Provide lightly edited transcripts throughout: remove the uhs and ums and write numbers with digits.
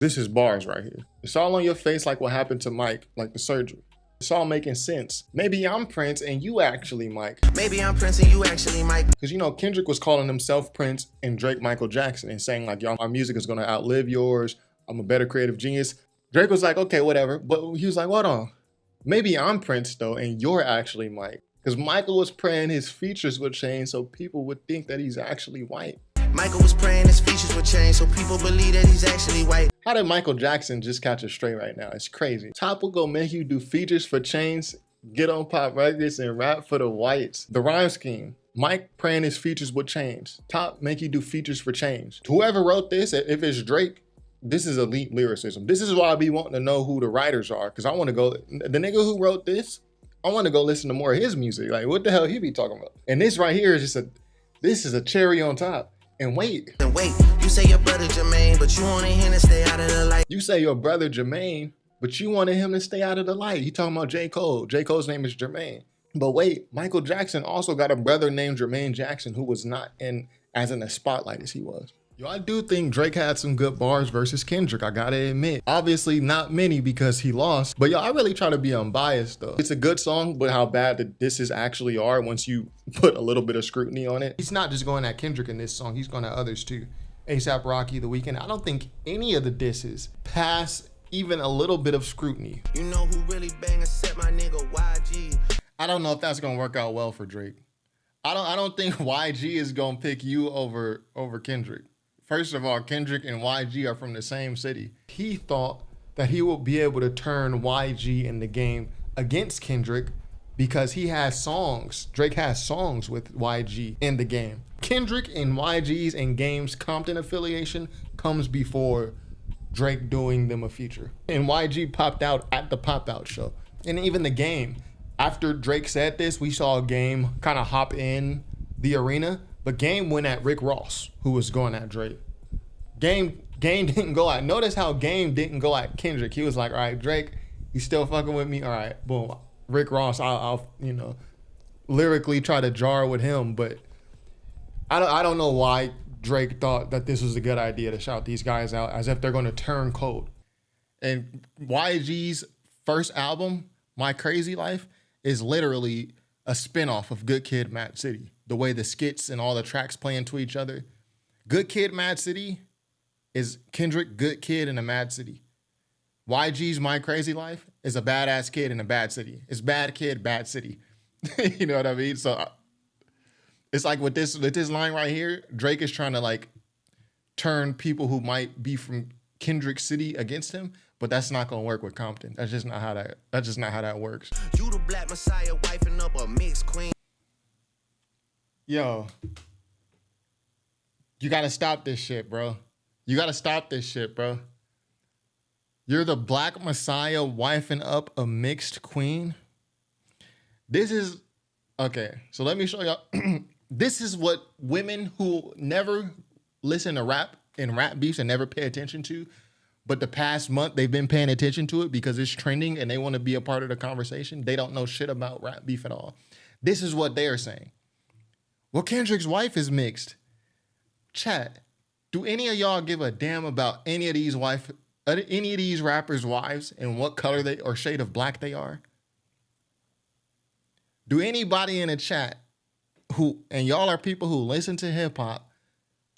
This is bars right here. It's all on your face like what happened to Mike, like the surgery. It's all making sense. Maybe I'm Prince and you actually Mike. Maybe I'm Prince and you actually Mike. Because, you know, Kendrick was calling himself Prince and Drake Michael Jackson and saying like, y'all, my music is going to outlive yours. I'm a better creative genius. Drake was like, okay, whatever. But he was like, hold on. Maybe I'm Prince though and you're actually Mike. Because Michael was praying his features would change so people would think that he's actually white. Michael was praying his features would change so people believe that he's actually white. How did Michael Jackson just catch it straight right now? It's crazy. Top will go make you do features for chains, get on pop records and rap for the whites. The rhyme scheme. Mike praying his features would change. Top make you do features for change. Whoever wrote this, if it's Drake, this is elite lyricism. This is why I be wanting to know who the writers are. Because I want to go, the nigga who wrote this, I want to go listen to more of his music. Like what the hell he be talking about? And this right here is just this is a cherry on top. And wait, you say your brother Jermaine, but you wanted him to stay out of the light. You say your brother Jermaine, but you wanted him to stay out of the light. You talking about J. Cole. J. Cole's name is Jermaine. But wait, Michael Jackson also got a brother named Jermaine Jackson who was not as in the spotlight as he was. Yo, I do think Drake had some good bars versus Kendrick, I gotta admit. Obviously not many because he lost, but yo, I really try to be unbiased though. It's a good song, but how bad the disses actually are once you put a little bit of scrutiny on it. He's not just going at Kendrick in this song, he's going at others too. A$AP Rocky, The Weeknd. I don't think any of the disses pass even a little bit of scrutiny. You know who really bang except my nigga YG. I don't know if that's gonna work out well for Drake. I don't think YG is gonna pick you over Kendrick. First of all, Kendrick and YG are from the same city. He thought that he would be able to turn YG in the game against Kendrick because he has songs. Drake has songs with YG in the game. Kendrick and YG's and Game's Compton affiliation comes before Drake doing them a feature. And YG popped out at the Pop Out show. And even the Game, after Drake said this, we saw Game kind of hop in the arena. But Game went at Rick Ross, who was going at Drake. Game didn't go at, notice how Game didn't go at Kendrick. He was like, all right, Drake, you still fucking with me? All right, boom. Rick Ross, I'll you know, lyrically try to jar with him, but I don't know why Drake thought that this was a good idea to shout these guys out as if they're gonna turn cold. And YG's first album, My Crazy Life, is literally a spinoff of Good Kid, Mad City. The way the skits and all the tracks play into each other. Good Kid, Mad City is Kendrick, Good Kid in a Mad City. YG's My Crazy Life is a badass kid in a bad city. It's bad kid, bad city. You know what I mean? So it's like with this line right here, Drake is trying to like turn people who might be from Kendrick City against him, but that's not gonna work with Compton. That's just not how that works. You the Black Messiah wifing up a mixed queen. Yo, you gotta stop this shit, bro. You gotta stop this shit, bro. You're the Black Messiah wifing up a mixed queen. This is, okay, so let me show y'all. This is what women who never listen to rap and rap beefs and never pay attention to, but the past month they've been paying attention to it because it's trending and they want to be a part of the conversation. They don't know shit about rap beef at all. This is what they're saying. Well, Kendrick's wife is mixed. Chat, do any of y'all give a damn about any of these rappers' wives and what color they or shade of black they are? Do anybody in the chat who, and y'all are people who listen to hip hop,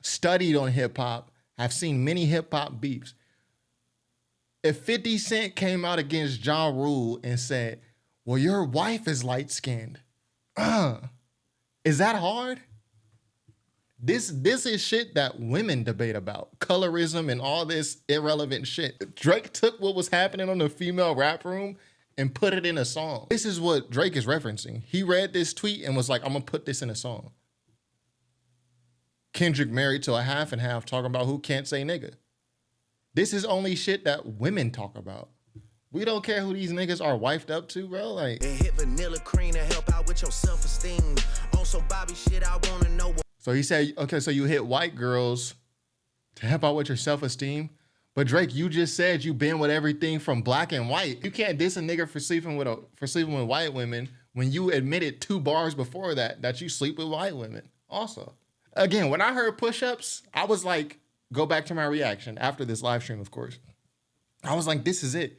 studied on hip hop, have seen many hip hop beefs. If 50 Cent came out against Ja Rule and said, well, your wife is light skinned, is that hard? This is shit that women debate about. Colorism and all this irrelevant shit. Drake took what was happening on the female rap room and put it in a song. This is what Drake is referencing. He read this tweet and was like, I'm gonna put this in a song. Kendrick married to a half and half talking about who can't say nigga. This is only shit that women talk about. We don't care who these niggas are wifed up to, bro. Like, and hit vanilla cream to help out with your self-esteem. On some Bobby shit, I wanna know what. So he said, okay, so you hit white girls to help out with your self-esteem. But Drake, you just said you been with everything from black and white. You can't diss a nigga for sleeping with white women when you admitted 2 bars before that you sleep with white women also. Again, when I heard push-ups, I was like, go back to my reaction after this live stream, of course. I was like, this is it.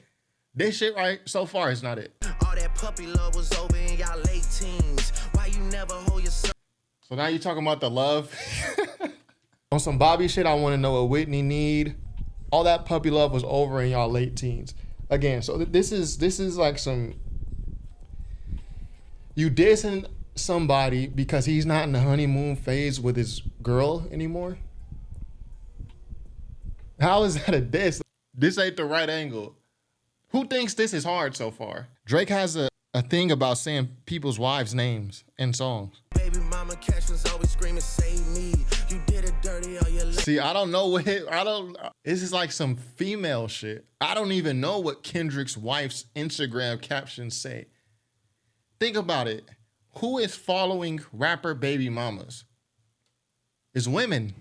This shit right so far is not it. All that puppy love was over in y'all late teens. Why you never hold yourself? So now you're talking about the love. On some Bobby shit, I want to know what Whitney need. All that puppy love was over in y'all late teens. Again, so this is like some, you dissing somebody because he's not in the honeymoon phase with his girl anymore. How is that a diss? This ain't the right angle. Who thinks this is hard so far? Drake has a thing about saying people's wives' names in songs. Baby mama captions always screaming, save me. You did it dirty all your life. See, I don't know this is like some female shit. I don't even know what Kendrick's wife's Instagram captions say. Think about it. Who is following rapper baby mamas? It's women.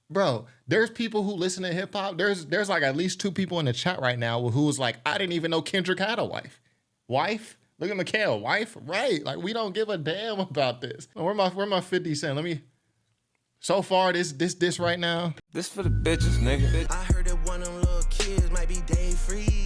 Bro, there's people who listen to hip hop. There's like at least 2 people in the chat right now who was like, I didn't even know Kendrick had a wife. Wife? Look at Mikhail, wife? Right. Like, we don't give a damn about this. Where my 50 Cent? Let me. So far, this right now. This for the bitches, nigga. I heard that one of them little kids might be day free.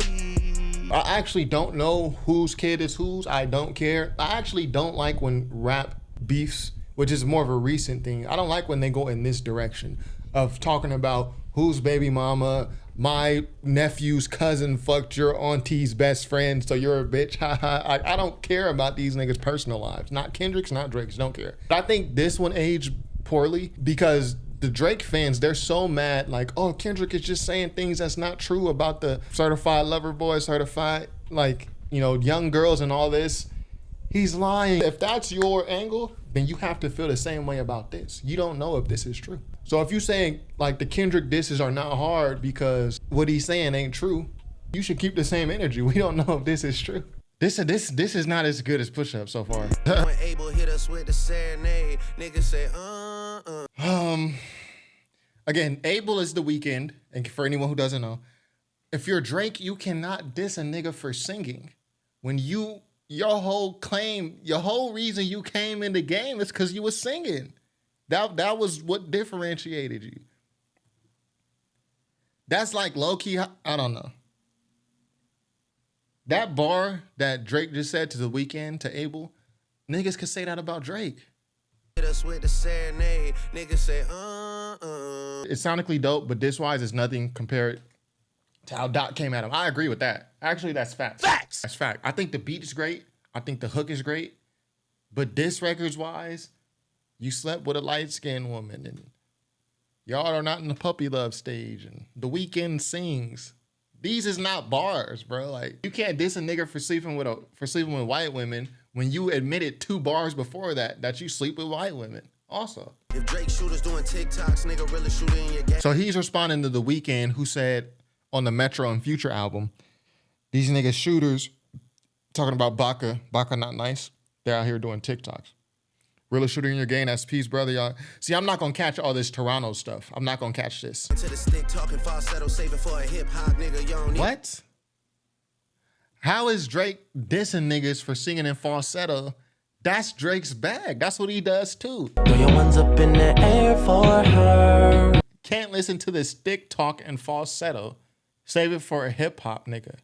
I actually don't know whose kid is whose. I don't care. I actually don't like when rap beefs, which is more of a recent thing. I don't like when they go in this direction of talking about whose baby mama, my nephew's cousin fucked your auntie's best friend, so you're a bitch. I don't care about these niggas' personal lives. Not Kendrick's, not Drake's, don't care. I think this one aged poorly because the Drake fans, they're so mad, like, oh, Kendrick is just saying things that's not true about the certified lover boy, certified, like, you know, young girls and all this. He's lying. If that's your angle, then you have to feel the same way about this. You don't know if this is true. So if you're saying like the Kendrick disses are not hard because what he's saying ain't true, you should keep the same energy. We don't know if this is true. This is not as good as Push Up so far. When Abel hit us with the serenade, niggas say, Again, Abel is The Weeknd, and for anyone who doesn't know, if you're Drake, you cannot diss a nigga for singing. When your whole reason you came in the game is because you was singing. That was what differentiated you. That's like low-key, I don't know. That bar that Drake just said to The Weeknd, to Abel, niggas could say that about Drake. hit us with the serenade, niggas say, It's sonically dope, but diss-wise, it's nothing compared to how Doc came at him. I agree with that. Actually, that's facts. Facts! That's fact. I think the beat is great. I think the hook is great. But diss records-wise, you slept with a light-skinned woman, and y'all are not in the puppy love stage, and The Weeknd sings. These is not bars, bro. Like, you can't diss a nigga for sleeping with white women when you admitted 2 bars before that you sleep with white women. Also. if Drake shooters doing TikToks, nigga really shooting your game. So he's responding to The Weeknd, who said on the Metro and Future album, these niggas shooters talking about Baka not nice. They're out here doing TikToks. Really shooting in your game, that's peace, brother. Y'all. See, I'm not gonna catch all this Toronto stuff. I'm not gonna catch this. To the stick talking falsetto, saving for a hip hop nigga, you don't need. What? How is Drake dissing niggas for singing in falsetto? That's Drake's bag. That's what he does too. Throw your ones up in the air for her. Can't listen to this stick talk and falsetto. Save it for a hip hop nigga.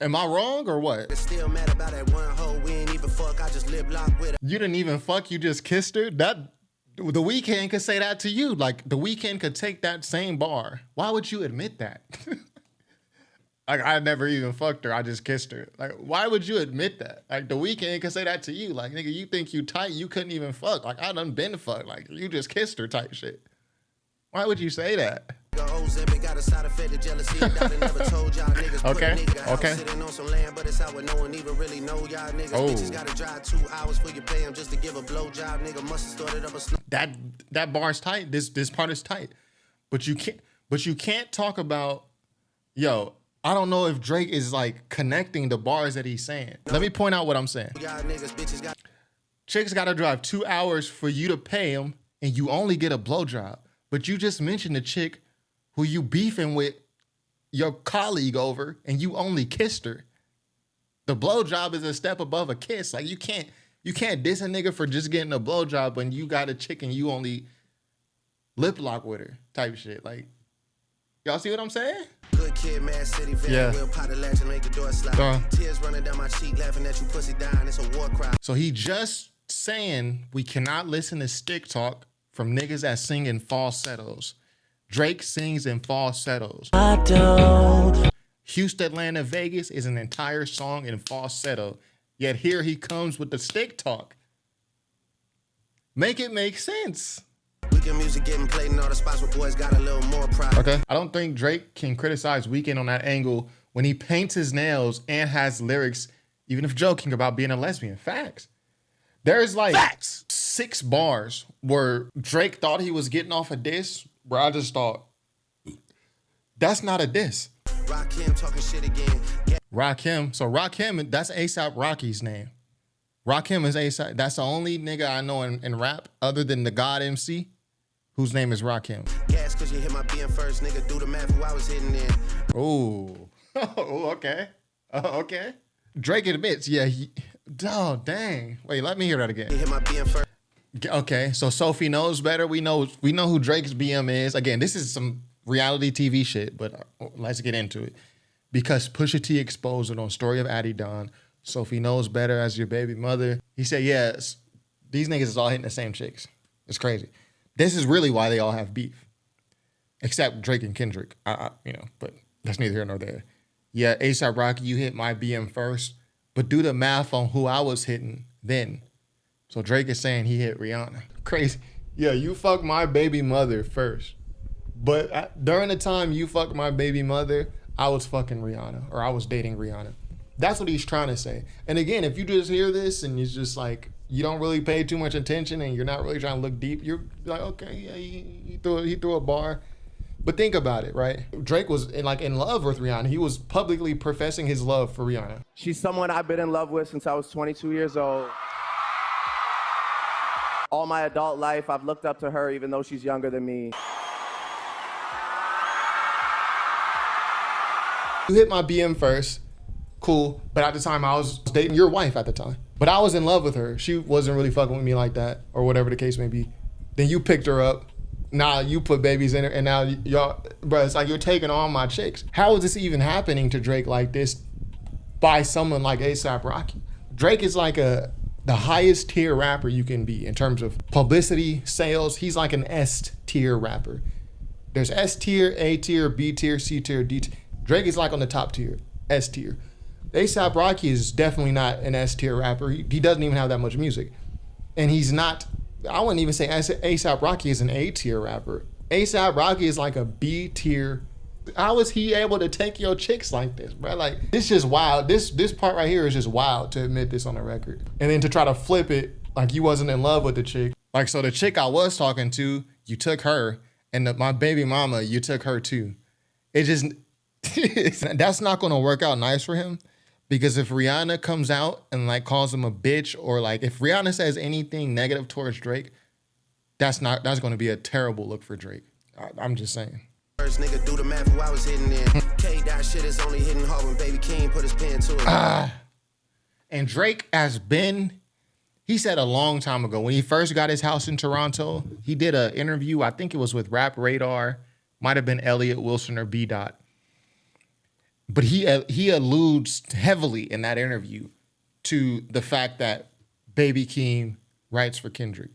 Am I wrong or what? Still mad about that one hoe, we ain't even fuck, I just lip lock with her. You didn't even fuck, you just kissed her? That The Weeknd could say that to you. Like, The Weeknd could take that same bar. Why would you admit that? Like, I never even fucked her, I just kissed her. Like, why would you admit that? Like, The Weeknd could say that to you. Like, nigga, you think you tight, you couldn't even fuck. Like, I done been fucked. Like, you just kissed her type shit. Why would you say that? Got a side effect of jealousy. Never told y'all niggas. Okay, Put a nigga okay. out sitting on some land, but it's out where no one even really know y'all niggas. Oh. Bitches gotta drive 2 hours for you pay 'em just to give a blowjob. Nigga must have started up a snow. That bar's tight. This part is tight. But you can't talk about, yo, I don't know if Drake is like connecting the bars that he's saying. Let me point out what I'm saying. Y'all niggas, bitches got. Chicks gotta drive 2 hours for you to pay them, and you only get a blowjob. But you just mentioned a chick who you beefing with your colleague over, and you only kissed her. The blowjob is a step above a kiss. Like, you can't diss a nigga for just getting a blowjob when you got a chick and you only lip lock with her type shit. Like, Y'all see what I'm saying? Good kid, Mad City, very Yeah. will pot the latch and make the door slide. Tears running down my cheek, laughing at you, pussy dying. It's a war cry. So he just saying we cannot listen to stick talk from niggas that sing in falsettos. Drake sings in falsettos. I don't. Houston, Atlanta, Vegas is an entire song in falsetto. Yet here he comes with the stick talk. Make it make sense. Weekend music getting played in all the spots where boys got a little more pride. Okay. I don't think Drake can criticize Weeknd on that angle when he paints his nails and has lyrics, even if joking, about being a lesbian. Facts. There's like 6 bars where Drake thought he was getting off a diss, where I just thought, that's not a diss. Rakim talking shit again. Rakim. So Rakim, that's A$AP Rocky's name. Rakim is A$AP. That's the only nigga I know in rap other than the God MC whose name is Rakim. Gas cause you hit my BM first, nigga. Do the math who I was hitting in. Oh, okay. Okay. Drake admits, yeah, oh, dang. Wait, let me hear that again. You hit my BM first. Okay, so Sophie knows better. We know who Drake's BM is. Again, this is some reality TV shit, but let's get into it. Because Pusha T exposed it on Story of Adidon. Don. Sophie knows better as your baby mother. He said, yes, these niggas is all hitting the same chicks. It's crazy. This is really why they all have beef. Except Drake and Kendrick. But that's neither here nor there. Yeah, A$AP Rocky, you hit my BM first, but do the math on who I was hitting then. So Drake is saying he hit Rihanna. Crazy. Yeah, you fucked my baby mother first. But during the time you fucked my baby mother, I was fucking Rihanna, or I was dating Rihanna. That's what he's trying to say. And again, if you just hear this and it's just like, you don't really pay too much attention and you're not really trying to look deep, you're like, okay, yeah, he threw a bar. But think about it, right? Drake was in love with Rihanna. He was publicly professing his love for Rihanna. She's someone I've been in love with since I was 22 years old. All my adult life, I've looked up to her even though she's younger than me. You hit my BM first, cool. But at the time, I was dating your wife at the time. But I was in love with her. She wasn't really fucking with me like that, or whatever the case may be. Then you picked her up. Now you put babies in her, and now y'all, bro, it's like you're taking on my chicks. How is this even happening to Drake like this by someone like A$AP Rocky? Drake is like the highest tier rapper you can be in terms of publicity, sales. He's like an S tier rapper. There's S tier, A tier, B tier, C tier, D tier. Drake is like on the top tier, S tier. A$AP Rocky is definitely not an S tier rapper. He doesn't even have that much music. And he's not, I wouldn't even say A$AP Rocky is an A tier rapper. A$AP Rocky is like a B tier. How is he able to take your chicks like this, bro? Like, this is wild. This part right here is just wild to admit this on the record. And then to try to flip it like you wasn't in love with the chick. Like, so the chick I was talking to, you took her, and my baby mama, you took her too. It just, that's not gonna work out nice for him. Because if Rihanna comes out and like calls him a bitch, or like if Rihanna says anything negative towards Drake, that's gonna be a terrible look for Drake. I'm just saying. First nigga, do the math who I was hitting in. K that shit is only hitting hard when Baby King put his pen to it. And Drake has been, he said a long time ago, when he first got his house in Toronto, he did an interview, I think it was with Rap Radar, might have been Elliot Wilson or B. Dot. But he alludes heavily in that interview to the fact that Baby Keem writes for Kendrick.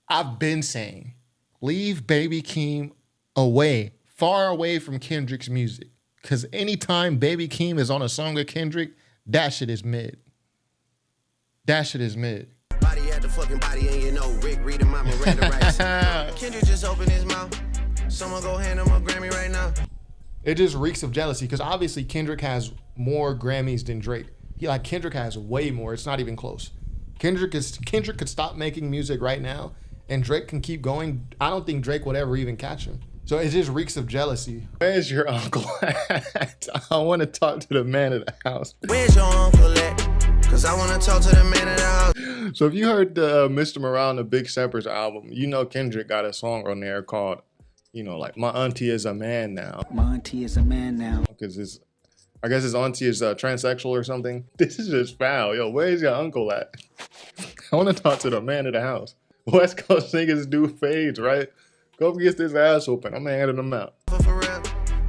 I've been saying, leave Baby Keem away, far away from Kendrick's music. Because anytime Baby Keem is on a song of Kendrick, that shit is mid. That shit is mid. Body at the fucking body, and you know Rick reading my Miranda rights. Kendrick just opened his mouth. Someone go hand him a Grammy right now. It just reeks of jealousy because obviously Kendrick has more Grammys than Drake. Kendrick has way more. It's not even close. Kendrick could stop making music right now and Drake can keep going. I don't think Drake would ever even catch him. So it just reeks of jealousy. Where's your uncle at? I want to talk to the man of the house. Where's your uncle at? Cause I want to talk to the man of the house. So if you heard the Mr. Morale and the Big Steppers album, you know Kendrick got a song on there called, like My Auntie Is a Man Now. My auntie is a man now. Because I guess his auntie is transsexual or something. This is just foul. Yo, where's your uncle at? I want to talk to the man of the house. West Coast niggas do fades, right? Go get this ass open. I'm handing them out.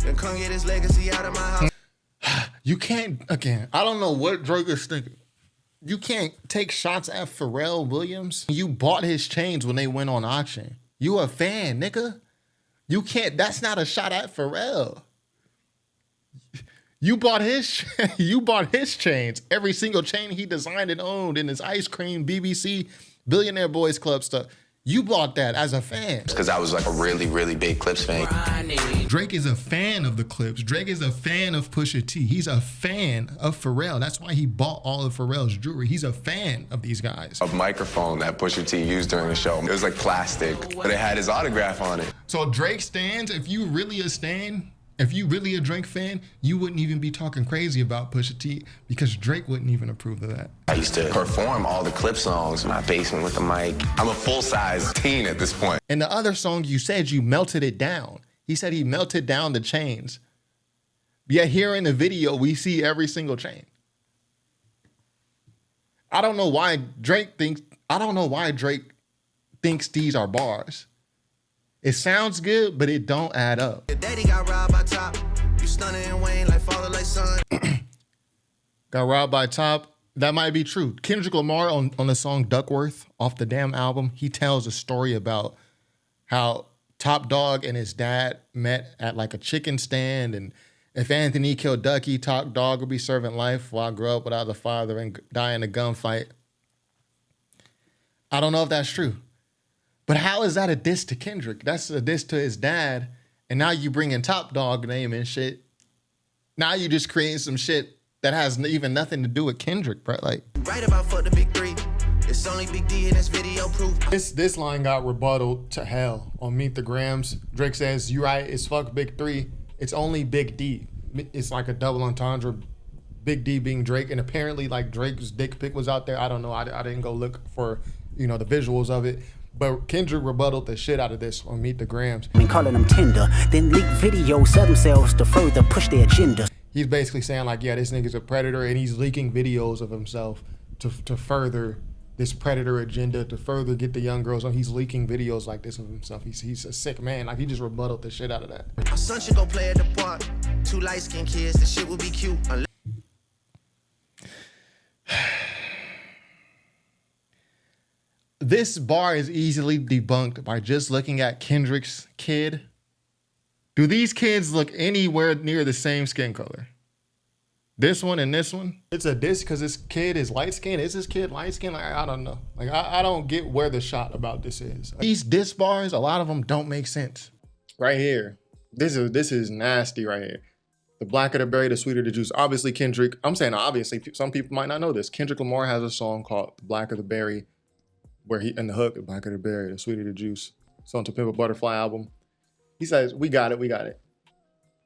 Then come get his legacy out of my house. You can't, again, I don't know what Drake is thinking. You can't take shots at Pharrell Williams. You bought his chains when they went on auction. You a fan, nigga. You can't, that's not a shot at Pharrell. You bought his chains. Every single chain he designed and owned in his ice cream, BBC, Billionaire Boys Club stuff. You bought that as a fan. Because I was like a really, really big Clips fan. Drake is a fan of the Clips. Drake is a fan of Pusha T. He's a fan of Pharrell. That's why he bought all of Pharrell's jewelry. He's a fan of these guys. A microphone that Pusha T used during the show. It was like plastic, but it had his autograph on it. So Drake stands, if you really a stan, if you really a Drake fan, you wouldn't even be talking crazy about Pusha T because Drake wouldn't even approve of that. I used to perform all the Clip songs in my basement with the mic. I'm a full-size teen at this point. In the other song, you said you melted it down. He said he melted down the chains. Yet here in the video, we see every single chain. I don't know why Drake thinks these are bars. It sounds good, but it don't add up. Your daddy got robbed by Top. You stunning and Wayne like father, like son. Got robbed by Top. That might be true. Kendrick Lamar on the song Duckworth off the damn album, he tells a story about how Top Dog and his dad met at like a chicken stand, and if Anthony killed Ducky, Top Dog would be serving life while I grew up without a father and die in a gunfight. I don't know if that's true. But how is that a diss to Kendrick? That's a diss to his dad. And now you bring in Top Dog name and shit. Now you just creating some shit that has even nothing to do with Kendrick, bro. Like, Right about fuck the big three. It's only Big D and it's video proof. this line got rebutted to hell on Meet the Grams. Drake says, "You right, it's fuck Big Three. It's only Big D." It's like a double entendre. Big D being Drake, and apparently like Drake's dick pic was out there. I don't know. I didn't go look for, the visuals of it. But Kendrick rebutted the shit out of this on Meet the Grams. I mean, calling them tender, then leak videos of themselves to further push their agenda. He's basically saying like, yeah, this nigga's a predator, and he's leaking videos of himself to further this predator agenda, to further get the young girls on. He's leaking videos like this of himself. He's a sick man. Like, he just rebutted the shit out of that. My son should go play at the park. 2 light-skinned kids, the shit would be cute. This bar is easily debunked by just looking at Kendrick's kid. Do these kids look anywhere near the same skin color? This one and this one? It's a diss because this kid is light skinned. Is this kid light skinned? Like, I don't know. Like, I don't get where the shot about this is. These diss bars, a lot of them don't make sense. Right here. This is nasty right here. The blacker the berry, the sweeter the juice. Obviously, Kendrick, I'm saying obviously, some people might not know this. Kendrick Lamar has a song called The Blacker the Berry, where he, in the hook, the blacker the berry, the sweeter the juice. It's on To Pimp a Butterfly album. He says, we got it.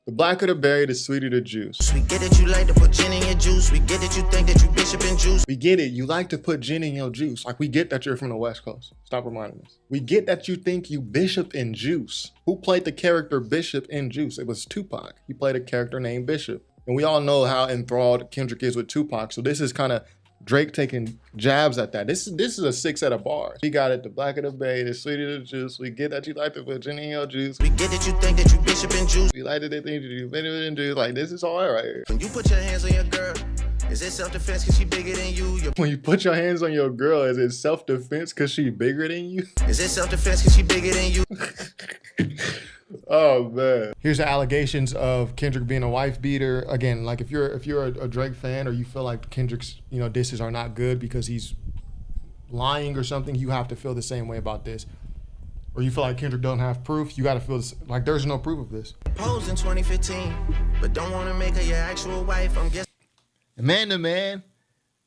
The blacker the berry, the sweeter the juice. We get it, you like to put gin in your juice. We get it, you think that you bishop in juice. We get it, you like to put gin in your juice. Like, we get that you're from the West Coast. Stop reminding us. We get that you think you Bishop in Juice. Who played the character Bishop in Juice? It was Tupac. He played a character named Bishop. And we all know how enthralled Kendrick is with Tupac. So this is kind of Drake taking jabs at that. This is a 6 set of bars. We got it, the blacker the berry, the sweeter the juice. We get that you like to put gin in your juice. We get it, you think that you bishop in juice. We like to think that you Bishop in juice. Like, this is all right here. When you put your hands on your girl, is it self-defense cause she bigger than you? When you put your hands on your girl, is it self-defense because she bigger than you? Is it self-defense cause she bigger than you? Oh man. Here's the allegations of Kendrick being a wife beater. Again, like if you're a Drake fan, or you feel like Kendrick's disses are not good because he's lying or something, you have to feel the same way about this. Or you feel like Kendrick don't have proof, you gotta feel this, like there's no proof of this. Posed in 2015, but don't wanna make her your actual wife. I'm guessing. Man to man,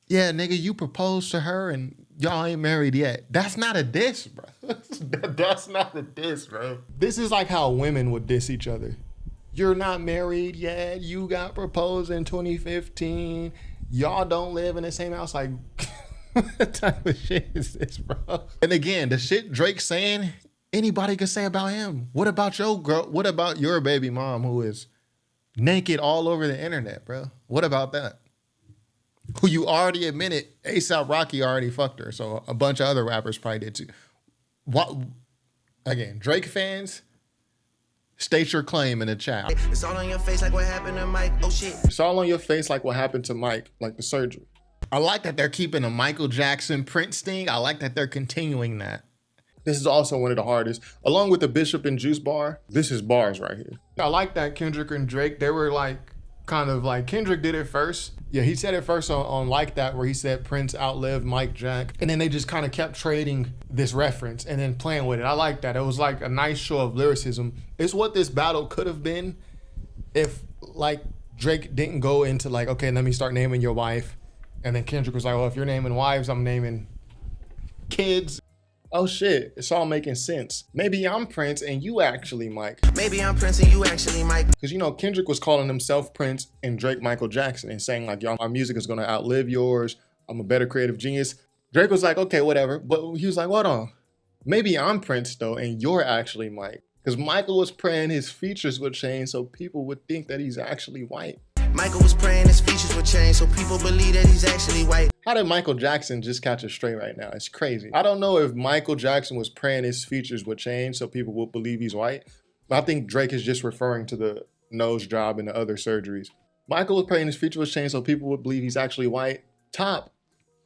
yeah, nigga, you proposed to her and y'all ain't married yet. That's not a diss, bro. That's not a diss, bro. This is like how women would diss each other. You're not married yet. You got proposed in 2015. Y'all don't live in the same house. Like, what type of shit is this, bro? And again, the shit Drake's saying, anybody could say about him. What about your girl? What about your baby mom who is naked all over the internet, bro? What about that? Who you already admitted A$AP Rocky already fucked her. So a bunch of other rappers probably did too. What? Again, Drake fans, State your claim in the chat. It's all on your face like what happened to Mike. Oh shit. It's all on your face like what happened to Mike, like the surgery. I like that they're keeping a Michael Jackson Prince thing. I like that they're continuing that. This is also one of the hardest. Along with the Bishop and Juice bar, this is bars right here. I like that Kendrick and Drake, they were like, kind of like, Kendrick did it first. Yeah, he said it first on Like That, where he said Prince outlived Mike Jack. And then they just kind of kept trading this reference and then playing with it. I like that. It was like a nice show of lyricism. It's what this battle could have been if like Drake didn't go into like, okay, let me start naming your wife. And then Kendrick was like, well, if you're naming wives, I'm naming kids. Oh shit, it's all making sense. Maybe I'm Prince and you actually Mike. Maybe I'm Prince and you actually Mike. Because you know, Kendrick was calling himself Prince and Drake Michael Jackson and saying like, y'all, my music is gonna outlive yours. I'm a better creative genius. Drake was like, okay, whatever. But he was like, hold on. Maybe I'm Prince though and you're actually Mike. Because Michael was praying his features would change so people would think that he's actually white. Michael was praying his features would change so people believe that he's actually white. How did Michael Jackson just catch it straight right now? It's crazy. I don't know if Michael Jackson was praying his features would change so people would believe he's white. But I think Drake is just referring to the nose job and the other surgeries. Michael was praying his features would change so people would believe he's actually white. Top,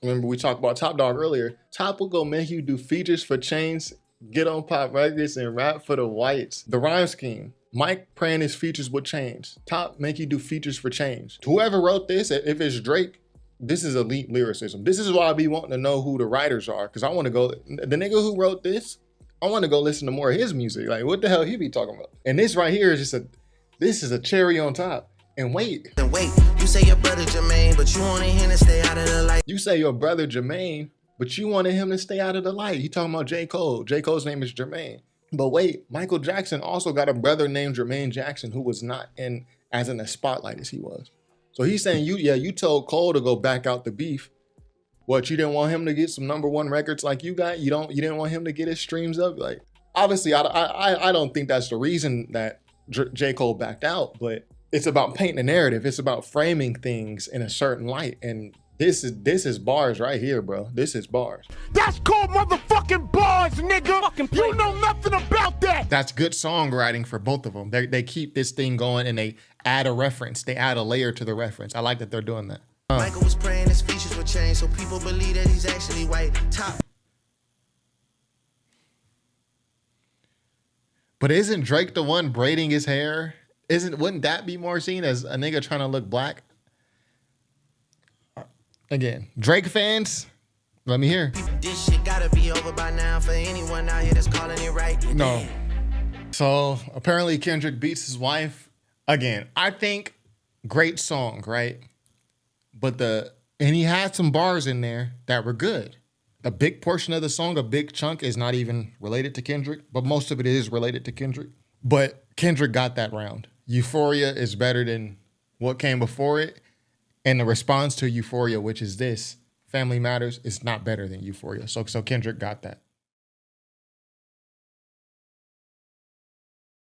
remember we talked about Top Dog earlier. Top will go make you do features for chains, get on pop records and rap for the whites. The rhyme scheme. Mike praying his features would change. Top make you do features for change. Whoever wrote this, if it's Drake, this is elite lyricism. This is why I be wanting to know who the writers are, because I want to go, the nigga who wrote this, I want to go listen to more of his music. Like, what the hell he be talking about? And this right here is just this is a cherry on top. And wait. And wait, you say your brother Jermaine, but you wanted him to stay out of the light. You say your brother Jermaine, but you wanted him to stay out of the light. You talking about J. Cole. J. Cole's name is Jermaine. But wait, Michael Jackson also got a brother named Jermaine Jackson who was not in as in the spotlight as he was. So he's saying you told Cole to go back out the beef. What, you didn't want him to get some #1 records like you got? You didn't want him to get his streams up? Like, obviously I don't think that's the reason that J. Cole backed out, but it's about painting a narrative. It's about framing things in a certain light. And this is bars right here, bro. This is bars. That's called motherfucking bars, nigga. You know nothing about that. That's good songwriting for both of them. They keep this thing going and they add a reference. They add a layer to the reference. I like that they're doing that. Michael was praying his features would change so people believe that he's actually white. Top. But isn't Drake the one braiding his hair? Wouldn't that be more seen as a nigga trying to look black? Again, Drake fans, let me hear. This shit gotta be over by now for anyone out here that's calling it right. No. So apparently Kendrick beats his wife. Again, I think great song, right? But and he had some bars in there that were good. A big portion of the song, a big chunk is not even related to Kendrick, but most of it is related to Kendrick. But Kendrick got that round. Euphoria is better than what came before it. And the response to Euphoria, which is this, Family Matters, is not better than Euphoria. So Kendrick got that.